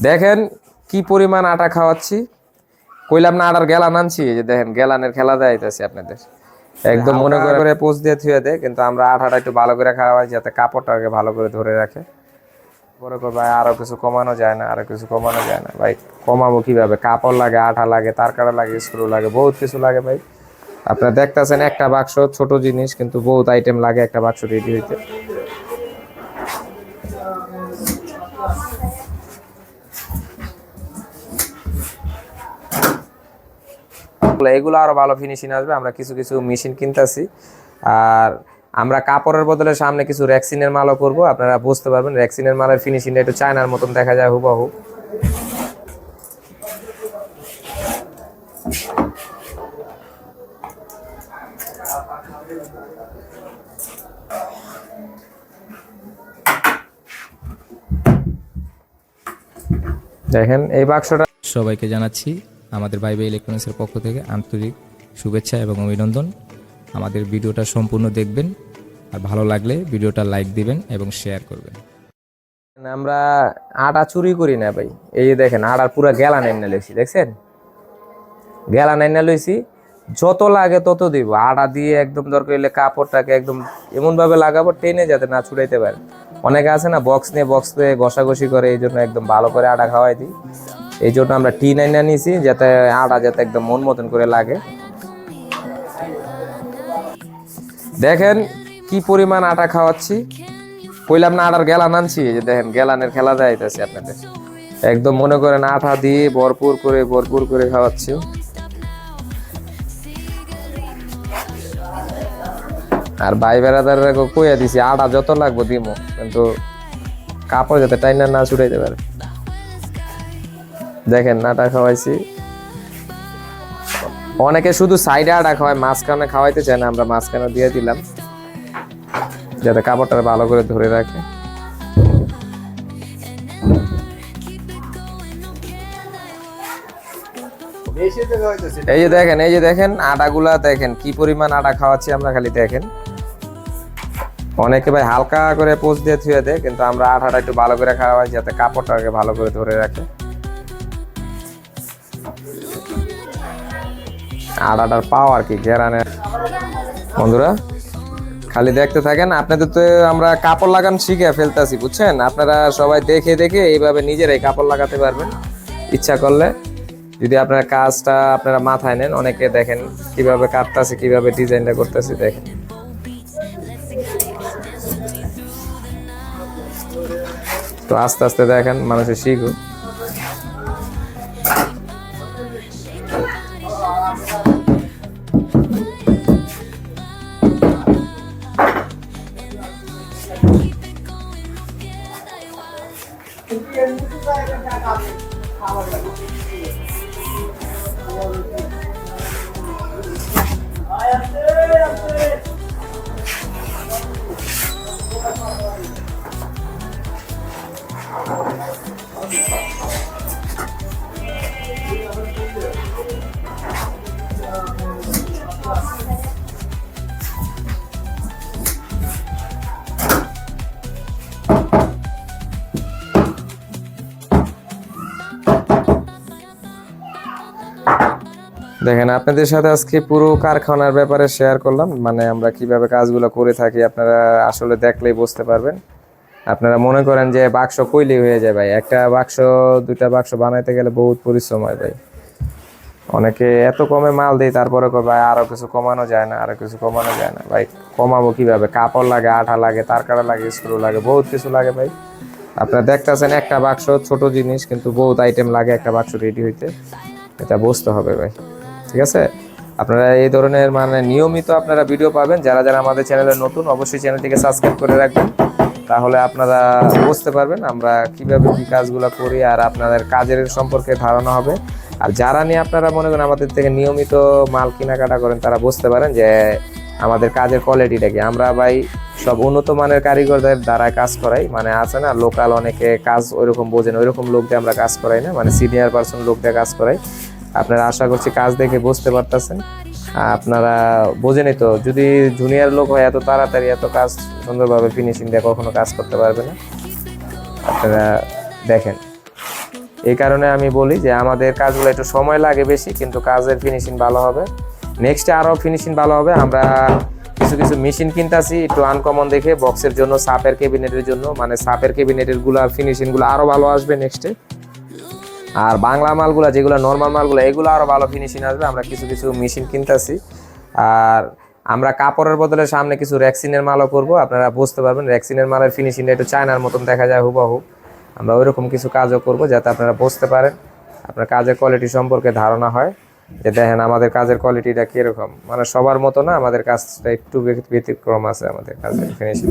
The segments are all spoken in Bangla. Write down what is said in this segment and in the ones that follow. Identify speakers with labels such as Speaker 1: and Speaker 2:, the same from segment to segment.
Speaker 1: দেখেন কি পরিমাণ আটা খাওয়াচ্ছি, কইলাম না আটার গেলান আনছি, এই যে দেখেন গেলানের খেলা দেখাইতেছি আপনাদের। একদম মনে করে পোজ দিয়ে থুয়ে দেয়, কিন্তু আমরা আটাটা একটু ভালো করে খাওয়াই যাতে কাপড়টাকে ভালো করে ধরে রাখে। পরে কই ভাই আরো কিছু কমানো যায় না, আরো কিছু কমানো যায় না। ভাই কমাবো কিভাবে? কাপড় লাগে, আঠা লাগে, তার কাটা লাগে, স্ক্রু লাগে, বহুত কিছু লাগে ভাই। আপনারা দেখতেছেন একটা বাক্স ছোট জিনিস, কিন্তু বহুত আইটেম লাগে একটা বাক্স রেডি হইতে। এগুলো আরো ভালো ফিনিশিং আসবে। আমরা কিছু কিছু মেশিন কিনতেছি, আর আমরা কাপড়ের বদলে সামনে কিছু রেক্সিনের মালও করব। আপনারা বুঝতে পারবেন রেক্সিনের মালের ফিনিশিংটা একটু চায়নার মতন দেখা যায় হুবহু। দেখেন এই বাক্সটা
Speaker 2: সবাইকে জানাচ্ছি আমাদের বাইবে ইলেকট্রনিক্সের পক্ষ থেকে আন্তরিক শুভেচ্ছা এবং অভিনন্দন। আমাদের ভিডিওটা সম্পূর্ণ দেখবেন, আর ভালো লাগলে ভিডিওটা লাইক দিবেন এবং শেয়ার করবেন।
Speaker 1: আমরা আটা চুরি করি না ভাই। এই যে দেখেন আটার পুরো গেলা নাইনা লইছি, দেখছেন গেলা নাইনা লইছি। যত লাগে তত দিব, আটা দিয়ে একদম দরকার হলে কাপড়টাকে একদম এমন ভাবে লাগাবো টেনে যাতে না ছুটাইতে পারে। অনেকে আছে না বক্স নিয়ে ঘষাঘষি করে, এই জন্য একদম ভালো করে আটা খাওয়াই দিই। এই জন্য আমরা টি নাইনা নিয়েছি, যাতে আটা যাতে একদম মন মতন করে লাগে। দেখেন কি পরিমাণ আটা খাওয়াচ্ছি, কইলাম না আটার গেলান আনছি, এই যে দেখেন গেলানের খেলা দেখাইতেছি আপনাদের। একদম মনে করেন আটা দিয়ে ভরপুর করে খাওয়াচ্ছি। আর ভাই বেড়াদার কইয়া দিছি আটা যত লাগবো দিমো, কিন্তু কাপড় যাতে টাইনা না ছুটাইতে পারে। দেখেন আটা খাওয়াইছি। অনেকে শুধু সাইডে আটা খাওয়ায়, মাঝখানে খাওয়াইতে চায় না, আমরা মাঝখানে দিয়ে দিলাম যাতে কাপড়টা ভালো করে ধরে রাখে। এই যে দেখেন আটাগুলা দেখেন কি পরিমাণ আটা খাওয়াচ্ছি আমরা, খালি দেখেন। অনেকে ভাই হালকা করে পোজ দিয়ে থুয়ে দেয়, কিন্তু আমরা আটাটা একটু ভালো করে খাওয়াই যাতে কাপড়টাকে ভালো করে ধরে রাখে। আটাটার পাওয়ার কি গেরানের। বন্ধুরা খালি দেখতে থাকেন। আপনাদের তো আমরা কাপড় লাগান শিখে ফেলতেছি, বুঝছেন? আপনারা সবাই দেখে দেখে এইভাবে নিজেরাই কাপড় লাগাতে পারবেন ইচ্ছা করলে, যদি আপনার কাজটা আপনারা মাথায় নেন। অনেকে দেখেন কিভাবে কাটতেছে, কিভাবে ডিজাইনটা করতেছে, দেখেন। তো আস্তে আস্তে দেখেন মানুষের শিখুক। দেখেন আপনাদের সাথে আজকে পুরো কারখানার ব্যাপারে শেয়ার করলাম, মানে আমরা কিভাবে কাজগুলো করে থাকি। আপনারা আসলে দেখলেই বুঝতে পারবেন। আপনারা মনে করেন যে বাক্স কইলেই হয়ে যায় ভাই, একটা বাক্স দুইটা বাক্স বানাইতে গেলে বহুত পরিশ্রম হয় ভাই। অনেকে এত কমে মাল দেয়, তারপরে কয় ভাই আরো কিছু কমানো যায় না, আরো কিছু কমানো যায় না। ভাই কমাবো কিভাবে? কাপড় লাগে, আঠা লাগে, তার কাটা লাগে, স্ক্রু লাগে, বহুত কিছু লাগে ভাই। আপনারা দেখতেছেন একটা বাক্স ছোট জিনিস, কিন্তু বহুত আইটেম লাগে একটা বাক্স রেডি হইতে। এটা বুঝতে হবে ভাই, ঠিক আছে? আপনারা এই ধরনের মানে নিয়মিত আপনারা ভিডিও পাবেন। যারা যারা আমাদের চ্যানেলে নতুন, অবশ্যই চ্যানেলটিকে সাবস্ক্রাইব করে রাখবেন, তাহলে আপনারা বুঝতে পারবেন আমরা কিভাবে কি কাজগুলো করি, আর আপনাদের কাজের সম্পর্কে ধারণা হবে। আর যারা নিয়ে আপনারা মনে করেন আমাদের থেকে নিয়মিত মাল কেনাকাটা করেন, তারা বুঝতে পারেন যে আমাদের কাজের কোয়ালিটিটা কি। আমরা ভাই সব উন্নত মানের কারিগরদের দ্বারা কাজ করাই, মানে আছে না লোকাল অনেকে কাজ ওইরকম বোঝেন, ওইরকম লোক দিয়ে আমরা কাজ করাই না, মানে সিনিয়র পার্সন লোক দিয়ে কাজ করাই। আপনারা আশা করছি কাজ দেখে বুঝতে পারতেছেন। আপনারা বোঝেনই তো, যদি জুনিয়র লোক হয় এত তাড়াতাড়ি এত কাজ সুন্দরভাবে ফিনিশিং দিয়ে কখনো কাজ করতে পারবে না। আপনারা দেখেন এই কারণে আমি বলি যে আমাদের কাজগুলো একটু সময় লাগে বেশি, কিন্তু কাজের ফিনিশিং ভালো হবে। নেক্সটে আরও ফিনিশিং ভালো হবে। আমরা কিছু কিছু মেশিন কিনতেছি একটু আনকমন দেখে, বক্সের জন্য, সাপের ক্যাবিনেটের জন্য, মানে সাপের ক্যাবিনেটের গুলা ফিনিশিংগুলো আরও ভালো আসবে নেক্সটে। আর বাংলা মালগুলা যেগুলো নর্মাল মালগুলো, এগুলো আরও ভালো ফিনিশিং আসবে। আমরা কিছু কিছু মেশিন কিনতেছি। আর আমরা কাপড়ের বদলে সামনে কিছু রেক্সিনের মালও করব, আপনারা বুঝতে পারবেন। রেক্সিনের মালের ফিনিশিংটা একটু চায়নার মতন দেখা যায় হুবহু। আমরা ওইরকম কিছু কাজও করব যাতে আপনারা বুঝতে পারেন, আপনার কাজের কোয়ালিটি সম্পর্কে ধারণা হয়, যে দেখেন আমাদের কাজের কোয়ালিটিটা কীরকম। মানে সবার মতো না, আমাদের কাজটা একটু ব্যতিক্রম আছে আমাদের কাজের ফিনিশিং।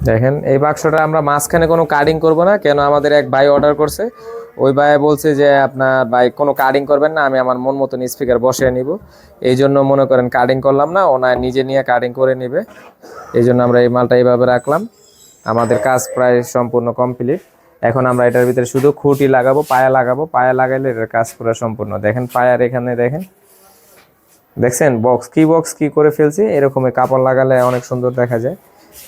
Speaker 1: দেখেন এই বাক্সটা আমরা মাঝখানে কোনো কাটিং করব না, কেন আমাদের এক ভাই অর্ডার করছে। ওই ভাই বলছে যে আপনার ভাই কোনো কাটিং করবেন না, আমি আমার মন মতন স্পিকার বসিয়ে নিব। এই জন্য মনে করেন কাটিং করলাম না, ওনার নিজে নিয়ে কাটিং করে নেবে। এই জন্য আমরা এই মালটা এইভাবে রাখলাম। আমাদের কাজ প্রায় সম্পূর্ণ কমপ্লিট। এখন আমরা এটার ভিতরে শুধু খুঁটি লাগাবো, পায়া লাগাবো। পায়া লাগাইলে এটার কাজ পুরো সম্পূর্ণ। দেখেন পায়ার এখানে দেখেন, দেখছেন বক্স কি করে ফেলছি। এরকমই কাপড় লাগালে অনেক সুন্দর দেখা যায়,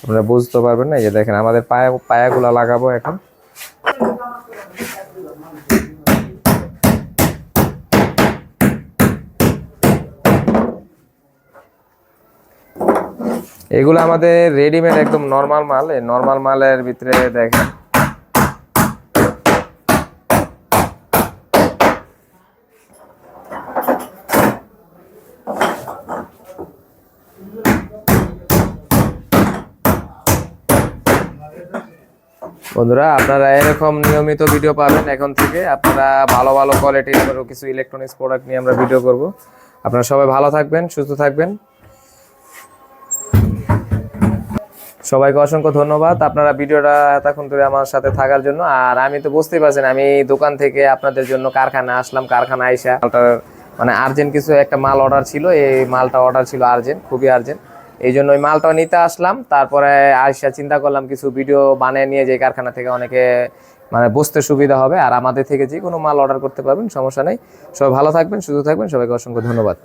Speaker 1: আপনারা বুঝতে পারবেন না। এই যে দেখেন আমাদের পায়াগুলা লাগাবো এখন। এগুলো আমাদের রেডিমেড একদম নরমাল মাল। এই নরমাল মালের ভিতরে দেখেন বন্ধুরা, আপনারা এরকম নিয়মিত ভিডিও পাবেন এখন থেকে। আপনারা ভালো ভালো কোয়ালিটির আরও কিছু ইলেকট্রনিক্স প্রোডাক্ট নিয়ে আমরা ভিডিও করব। আপনারা সবাই ভালো থাকবেন, সুস্থ থাকবেন। সবাইকে অসংখ্য ধন্যবাদ আপনারা ভিডিওটা এতক্ষণ ধরে আমার সাথে থাকার জন্য। আর আমি তো বুঝতেই পারছেন, আমি দোকান থেকে আপনাদের জন্য কারখানা আসলাম। কারখানা আইসা মালটার মানে আর্জেন্ট কিছু একটা মাল অর্ডার ছিল, এই মালটা অর্ডার ছিল আর্জেন্ট, খুবই আর্জেন্ট। এই জন্য ওই মালটা নিতে আসলাম। তারপরে আইসা চিন্তা করলাম কিছু ভিডিও বানিয়ে নিয়ে যে কারখানা থেকে অনেকে মানে বুঝতে সুবিধা হবে। আর আমাদের থেকে যে কোনো মাল অর্ডার করতে পারবেন, সমস্যা নেই। সবাই ভালো থাকবেন, সুস্থ থাকবেন। সবাইকে অসংখ্য ধন্যবাদ।